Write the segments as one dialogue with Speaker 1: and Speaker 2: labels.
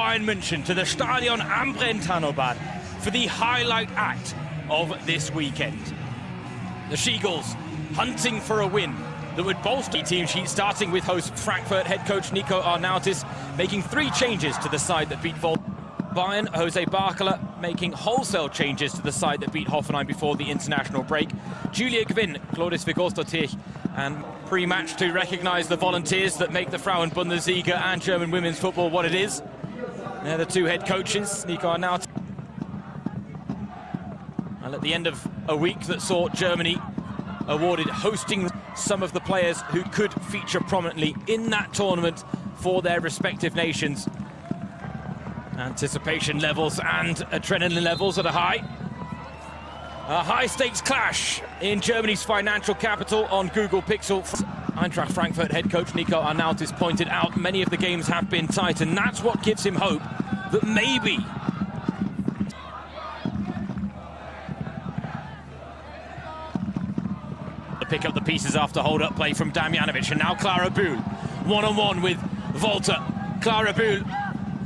Speaker 1: Bayern München to the Stadion am Brenntanobad for the highlight act of this weekend. The Seagulls hunting for a win that would bolster the team sheet, starting with host Frankfurt head coach Nico Arnautis making 3 changes to the side that beat Volt. Bayern, Jose Barkala making wholesale changes to the side that beat Hoffenheim before the international break. Julia Gwynn, Claudis Vigosdottir, and pre-match to recognise the volunteers that make the Frauen Bundesliga and German women's football what it is. They're the 2 head coaches, Nico Arnautis. And at the end of a week that saw Germany awarded hosting some of the players who could feature prominently in that tournament for their respective nations. Anticipation levels and adrenaline levels at a high-stakes clash in Germany's financial capital on Google Pixel. Eintracht Frankfurt head coach Nico Arnautis pointed out many of the games have been tight, and that's what gives him hope that maybe pick up the pieces after hold-up play from Damjanovic, and now Clara Bühl one-on-one with Volta. Clara Bühl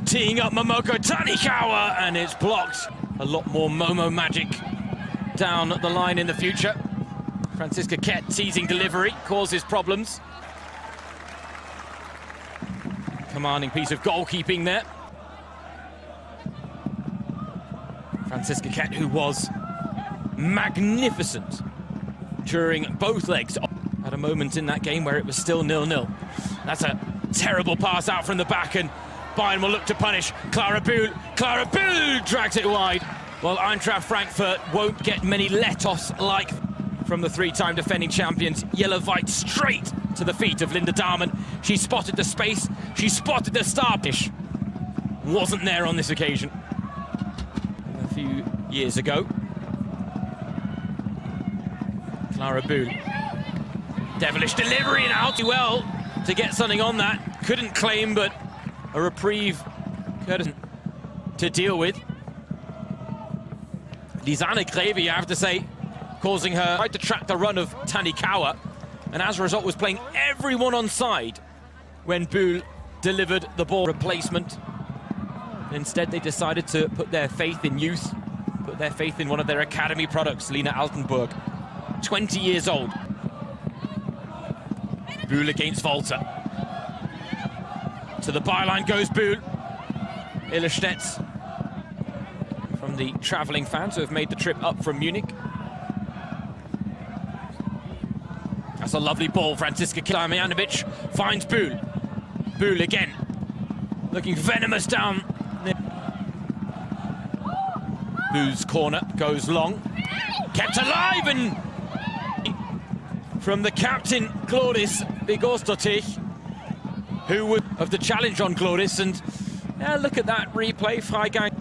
Speaker 1: teeing up Momoko Tanikawa, and it's blocked. A lot more Momo magic down the line in the future. Franziska Kett teasing delivery causes problems. Commanding piece of goalkeeping there. Franziska Kett, who was magnificent during both legs, at a moment in that game where it was still 0-0. That's a terrible pass out from the back, and Bayern will look to punish. Clara Bühl drags it wide. Well, Eintracht Frankfurt won't get many let-offs like from the 3-time defending champions. Yellow-White straight to the feet of Linda Dahmen. She spotted the space, she spotted the starfish. Wasn't there on this occasion a few years ago. Clara Bühl. Devilish delivery and out well to get something on that. Couldn't claim, but a reprieve to deal with. Lisanne Greve, you have to say, causing her tried to track the run of Tanikawa, and as a result was playing everyone on side when Bühl delivered the ball replacement. Instead, they decided to put their faith in youth, put their faith in one of their academy products, Lena Altenburg, 20 years old. Bühl against Volta. To the byline goes Bühl. Illerstedt from the travelling fans who have made the trip up from Munich. That's a lovely ball. Franziska Damjanovic finds Bühl. Bühl again, looking venomous down. Bühl's corner goes long. Kept alive, and from the captain, Claudis Vigosdottir, who was of the challenge on Claudis, and look at that replay. Freigang.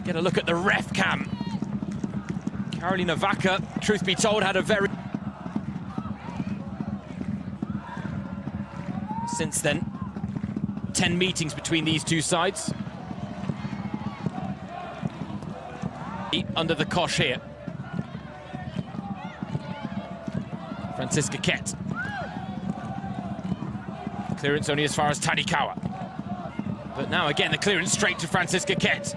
Speaker 1: Get a look at the ref cam. Karolina Wacker, truth be told, had a very... Since then, 10 meetings between these 2 sides. Under the cosh here. Franziska Kett. Clearance only as far as Tanikawa. But now again, the clearance straight to Franziska Kett.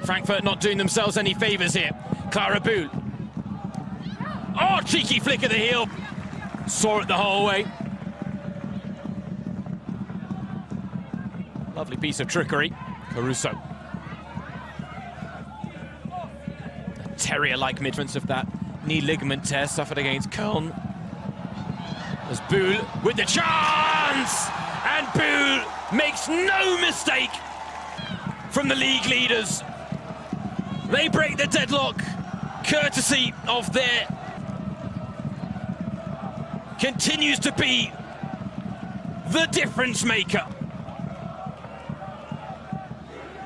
Speaker 1: Frankfurt not doing themselves any favours here. Clara Bühl. Oh, cheeky flick of the heel. Saw it the whole way. Lovely piece of trickery. Caruso. A terrier-like midfence of that knee ligament tear suffered against Köln. As Bühl with the chance! And Bühl makes no mistake from the league leaders. They break the deadlock, courtesy of their... continues to be the difference maker.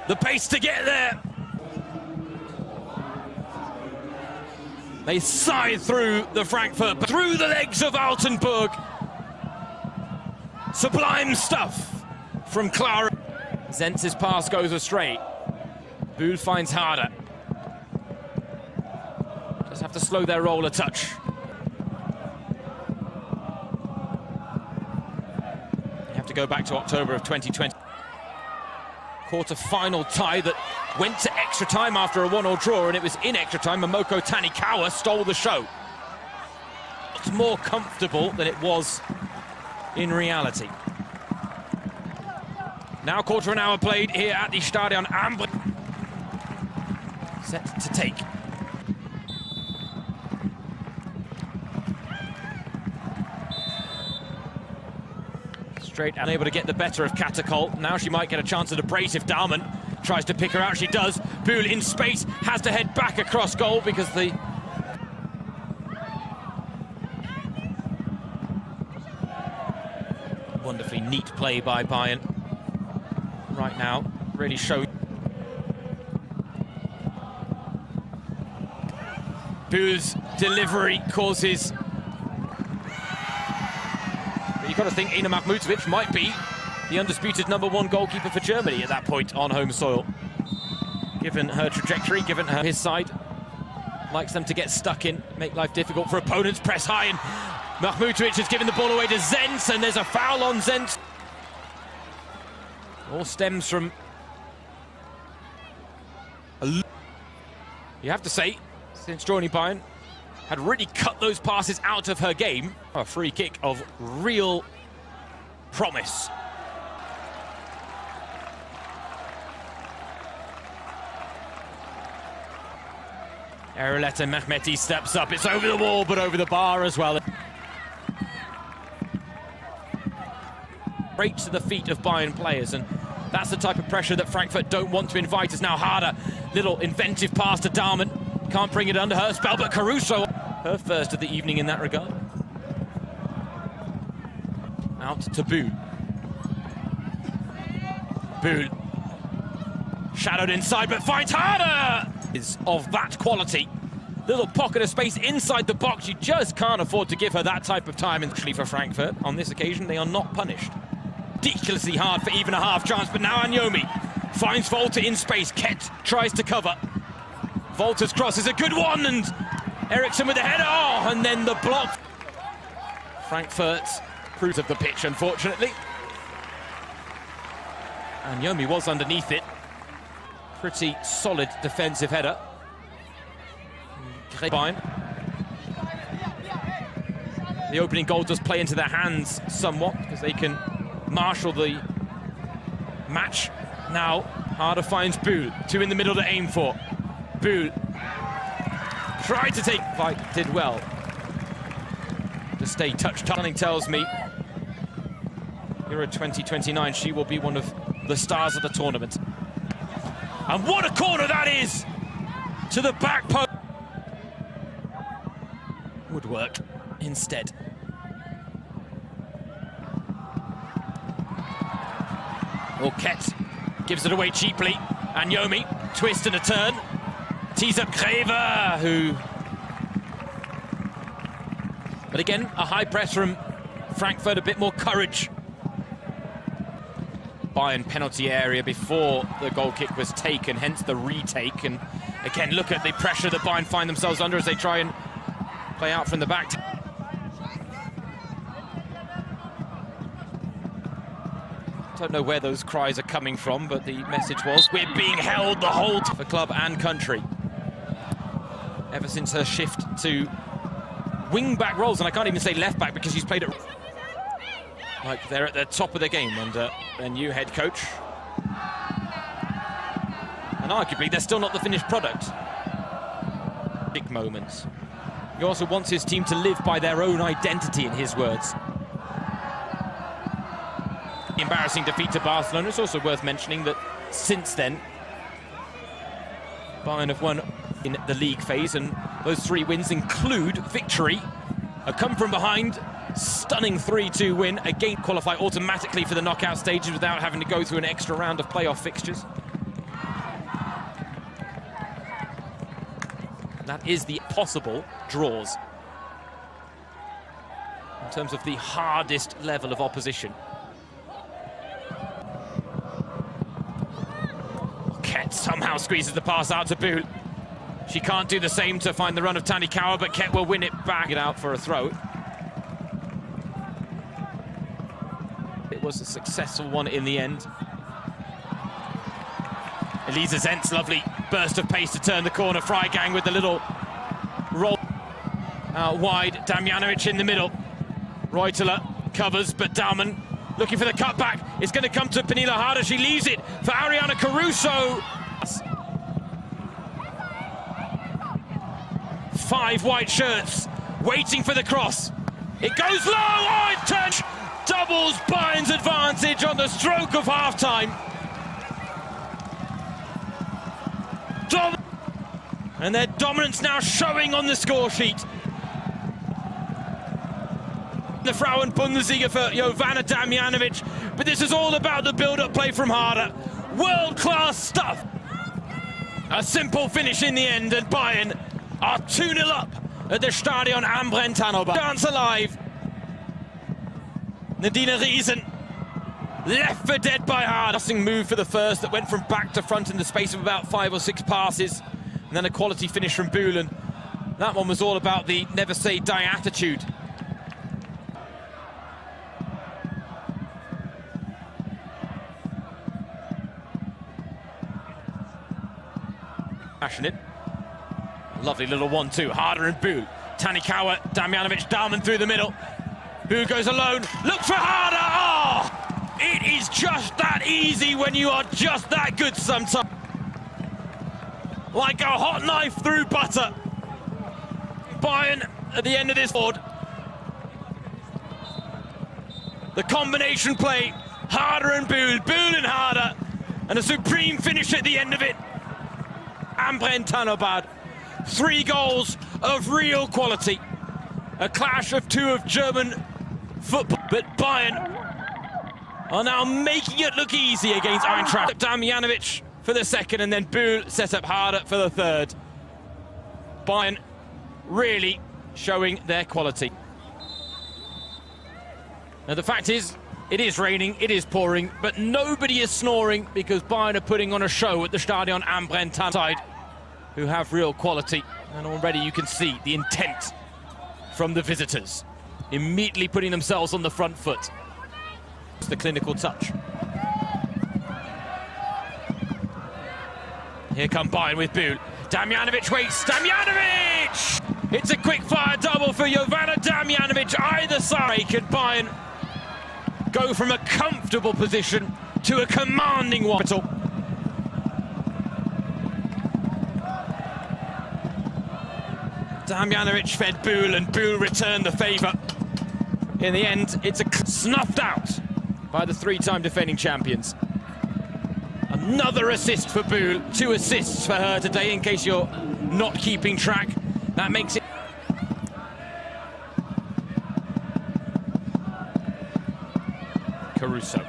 Speaker 1: The pace to get there. They scythe through the Frankfurt, through the legs of Altenburg. Sublime stuff from Clara. Zentz's pass goes astray. Bühl finds harder. Just have to slow their roll a touch. You have to go back to October of 2020. quarter-final tie that went to extra time after a 1-1 draw, and it was in extra time Momoko Tanikawa stole the show. It's more comfortable than it was in reality. Now quarter of an hour played here at the Stadion Ambre. Set to take. Straight and able to get the better of Catacol. Now she might get a chance at a brace if Dahlmann tries to pick her out. She does. Bühl in space, has to head back across goal because the... Wonderfully neat play by Bayern. Right now, really showing. Bühl's delivery causes... You've got to think Ina Mahmutovic might be the undisputed #1 goalkeeper for Germany at that point on home soil. Given her trajectory, given her his side, likes them to get stuck in, make life difficult for opponents, press high, and Mahmutovic has given the ball away to Zenz, and there's a foul on Zenz. All stems from... You have to say, since joining Bayern, had really cut those passes out of her game. A free kick of real promise. Eroleta Mehmeti steps up. It's over the wall, but over the bar as well. Right to the feet of Bayern players, and that's the type of pressure that Frankfurt don't want to invite. It's now harder. Little inventive pass to Dahlmann. Can't bring it under her spell, but Caruso, her first of the evening in that regard. Out to Bühl. Bühl shadowed inside, but finds harder. Is of that quality. Little pocket of space inside the box. You just can't afford to give her that type of time. And actually for Frankfurt, on this occasion, they are not punished. Ridiculously hard for even a half chance, but now Anyomi finds Volta in space. Ket tries to cover. Volta's cross is a good one, and Eriksson with the header. Oh, and then the block. Frankfurt's cruise of the pitch, unfortunately. Anyomi was underneath it. Pretty solid defensive header. Bayern. The opening goal does play into their hands somewhat because they can marshal the match. Now, harder finds Bühl. Two in the middle to aim for. Bühl tried to take fight, did well to stay touched. Something tells me Euro 2029 she will be one of the stars of the tournament. And what a corner that is to the back post. Would work instead. Orket gives it away cheaply. Anyomi, twist and a turn. Tees up Greve, who... But again, a high press from Frankfurt, a bit more courage. Bayern penalty area before the goal kick was taken, hence the retake. And again, look at the pressure that Bayern find themselves under as they try and play out from the back. Don't know where those cries are coming from, but the message was, we're being held the whole time for club and country. Ever since her shift to wing-back roles, and I can't even say left-back because she's played it like they're at the top of the game under their new head coach. And arguably, they're still not the finished product. Big moments. He also wants his team to live by their own identity, in his words. Embarrassing defeat to Barcelona. It's also worth mentioning that since then, Bayern have won in the league phase, and those 3 wins include victory, a come from behind, stunning 3-2 win, again qualify automatically for the knockout stages without having to go through an extra round of playoff fixtures. That is the possible draws in terms of the hardest level of opposition. Ket somehow squeezes the pass out to Bühl. She can't do the same to find the run of Tanikawa, but Ket will win it back. It out for a throw. It was a successful one in the end. Elisa Zent's lovely burst of pace to turn the corner. Freigang with the little roll out wide. Damjanovic in the middle. Reuteler covers, but Daumann looking for the cutback. It's going to come to Pernilla Harder. She leaves it for Ariana Caruso. 5 white shirts waiting for the cross. It goes low. Oh, it turns. Doubles Bayern's advantage on the stroke of half-time. And their dominance now showing on the score sheet. The Frauen-Bundesliga for Jovana Damjanovic, but this is all about the build-up play from Harder. World-class stuff. A simple finish in the end, and Bayern are 2-0 up at the Stadion am Brentanober. Chance alive. Nadine Riesen left for dead by Harder. Move for the first that went from back to front in the space of about 5 or 6 passes. And then a quality finish from Bühlen. That one was all about the never say die attitude. Passionate. Lovely little 1-2. Harder and Bühl. Tanikawa, Damjanovic, Daumann through the middle. Bühl goes alone. Look for Harder. Oh! It is just that easy when you are just that good sometimes. Like a hot knife through butter. Bayern at the end of this board. The combination play, Harder and Bühl, Bühl and Harder, and a supreme finish at the end of it. Am Brentanober. 3 goals of real quality. A clash of 2 of German football, but Bayern are now making it look easy against Eintracht. Damjanovic for the second, and then Bühl set up Harder for the third. Bayern really showing their quality. Now the fact is, it is raining, it is pouring, but nobody is snoring because Bayern are putting on a show at the Stadion am Brentanober side, who have real quality. And already you can see the intent from the visitors, immediately putting themselves on the front foot. It's the clinical touch. Here come Bayern with Bühl. Damjanovic waits. Damjanovic! It's a quick-fire double for Jovana Damjanovic. Either side can Bayern go from a comfortable position to a commanding one. Damjanovic fed Bühl, and Bühl returned the favour. In the end, it's snuffed out by the 3-time defending champions. Another assist for Bühl. 2 assists for her today, in case you're not keeping track. That makes it... Caruso.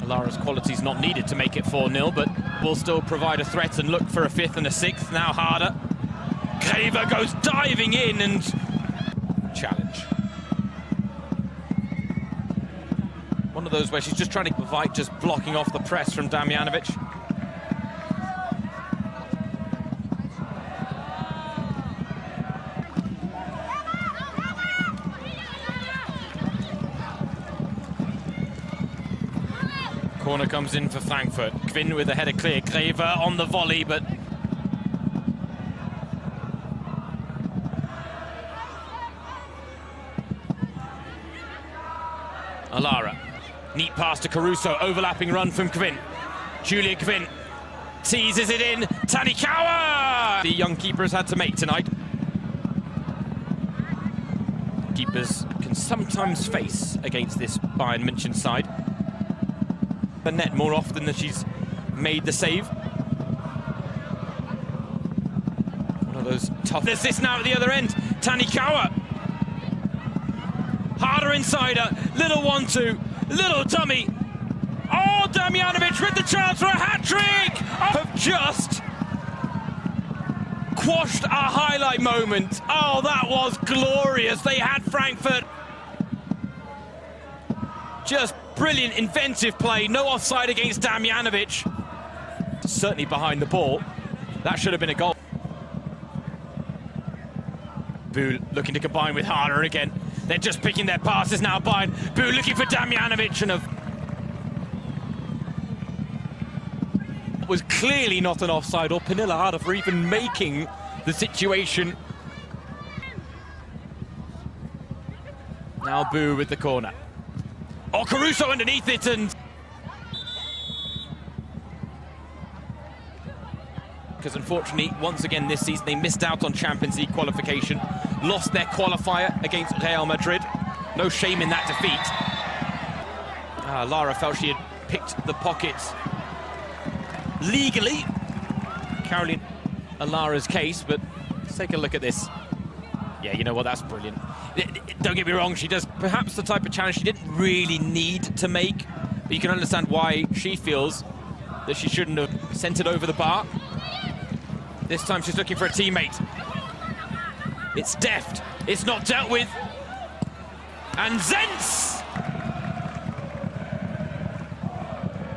Speaker 1: Lara's quality's not needed to make it 4-0, but will still provide a threat and look for a 5th and a 6th. Now Harder. Greve goes diving in and... challenge. One of those where she's just trying to provide, just blocking off the press from Damjanovic. Corner comes in for Frankfurt. Kvinn with a header clear. Greve on the volley, but Alara. Neat pass to Caruso. Overlapping run from Kvinn. Julia Kvinn teases it in. Tanikawa! The young keepers had to make tonight. Keepers can sometimes face against this Bayern München side. The net more often than she's made the save. One of those tough... There's this now at the other end. Tanikawa. Harder inside her. Little 1-2. Little dummy. Oh, Damjanovic with the chance for a hat-trick! Have just quashed a highlight moment. Oh, that was glorious. They had Frankfurt. Just brilliant, inventive play. No offside against Damjanovic. Certainly behind the ball. That should have been a goal. Bühl looking to combine with Harder again. They're just picking their passes now. Bayern Boo looking for Damjanovic, and was clearly not an offside, or Pernilla Harder for even making the situation. Now Boo with the corner. Oh, Caruso underneath it, and because unfortunately, once again this season, they missed out on Champions League qualification, lost their qualifier against Real Madrid. No shame in that defeat. Lara felt she had picked the pockets legally. Caroline Lara's case, but let's take a look at this. Yeah, you know what, that's brilliant. Don't get me wrong, she does perhaps the type of challenge she didn't really need to make, but you can understand why she feels that she shouldn't have sent it over the bar. This time she's looking for a teammate. It's deft, it's not dealt with. And Zentz!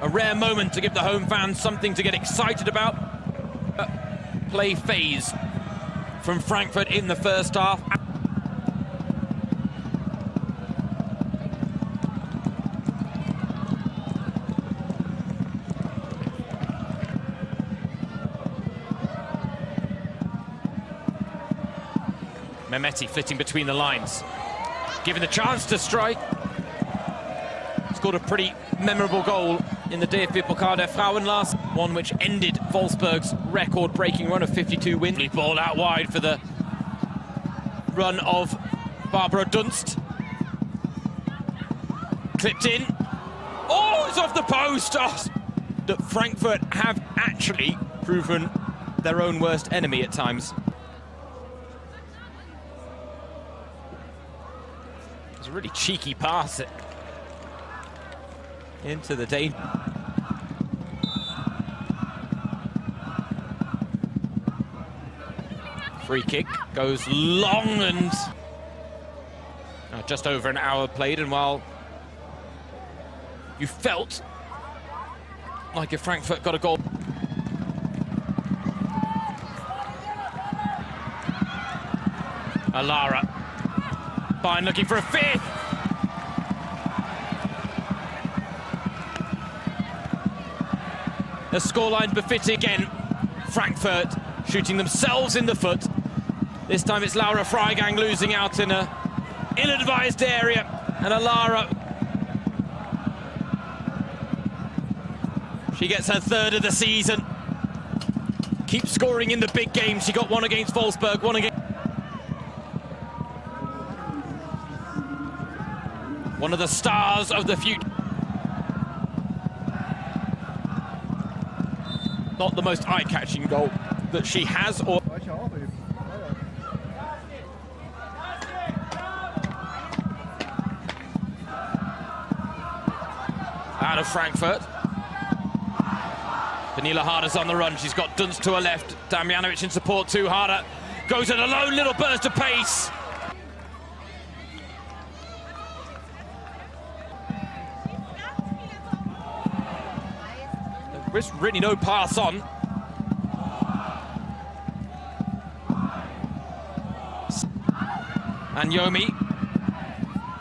Speaker 1: A rare moment to give the home fans something to get excited about. Play phase from Frankfurt in the first half. Mehmeti flitting between the lines, given the chance to strike. Scored a pretty memorable goal in the DFB Pokal der Frauen last, one which ended Wolfsburg's record-breaking run of 52 wins. Ball out wide for the run of Barbara Dunst. Clipped in. Oh, it's off the post! Oh, that Frankfurt have actually proven their own worst enemy at times. It's a really cheeky pass into the danger. Free kick goes long, and just over an hour played, and while you felt like if Frankfurt got a goal, Lara. Bayern looking for a fifth. The scoreline befitting again. Frankfurt shooting themselves in the foot. This time it's Laura Freigang losing out in a ill-advised area, and Lara, she gets her third of the season. Keeps scoring in the big games. She got one against Wolfsburg, one against one of the stars of the future. Not the most eye-catching goal that she has, or out of Frankfurt. Pernilla Harder's on the run. She's got Dunst to her left. Damjanovic in support too. Harder goes at a lone little burst of pace. There's really no pass on. And Yomi,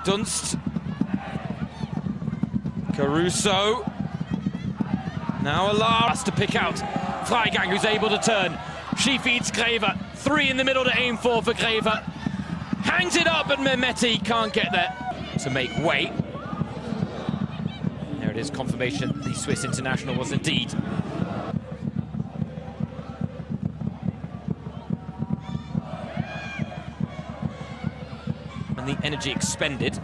Speaker 1: Dunst, Caruso. Now Lara has to pick out Freigang, who's able to turn. She feeds Greve. Three in the middle to aim for Greve. Hangs it up, and Mehmeti can't get there to make way. There it is, confirmation the Swiss international was indeed and the energy expended.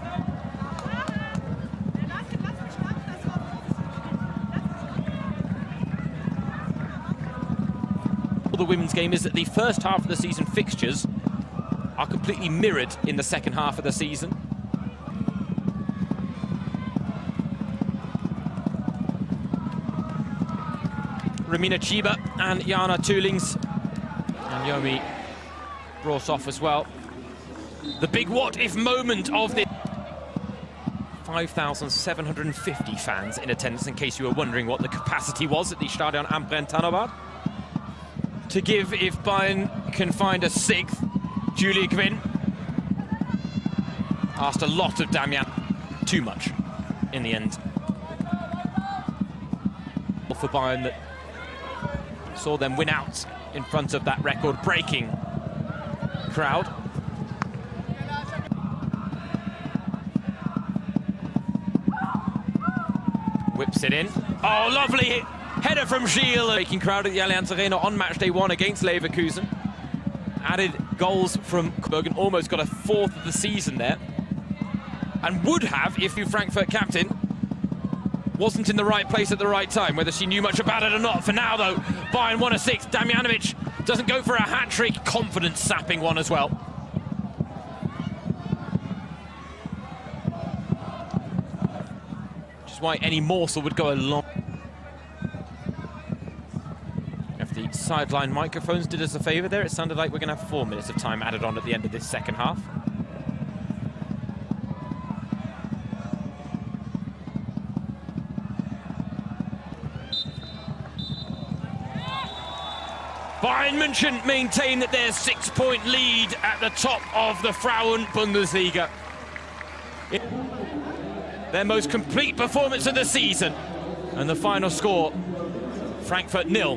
Speaker 1: The women's game is that the first half of the season fixtures are completely mirrored in the second half of the season. Romina Chiba and Jana Tulings, and Yomi brought off as well. The big what-if moment of the 5,750 fans in attendance, in case you were wondering what the capacity was at the Stadion am Brenn-Tanobad. To give if Bayern can find a sixth. Julie Gwynn. Asked a lot of Damian. Too much in the end. For Bayern that saw them win out in front of that record-breaking crowd. Whips it in. Oh, lovely header from Gilles. Breaking crowd at the Allianz Arena on match day 1 against Leverkusen. Added goals from Bergen, almost got a 4th of the season there. And would have if the Frankfurt captain wasn't in the right place at the right time, whether she knew much about it or not. For now, though, Bayern 1 assist. Damjanovic doesn't go for a hat-trick. Confidence-sapping one as well. Which is why any morsel would go a long... If the sideline microphones did us a favour there, it sounded like we're going to have 4 minutes of time added on at the end of this second half. Bayern München maintain that their 6-point lead at the top of the Frauen-Bundesliga. Their most complete performance of the season. And the final score, Frankfurt 0.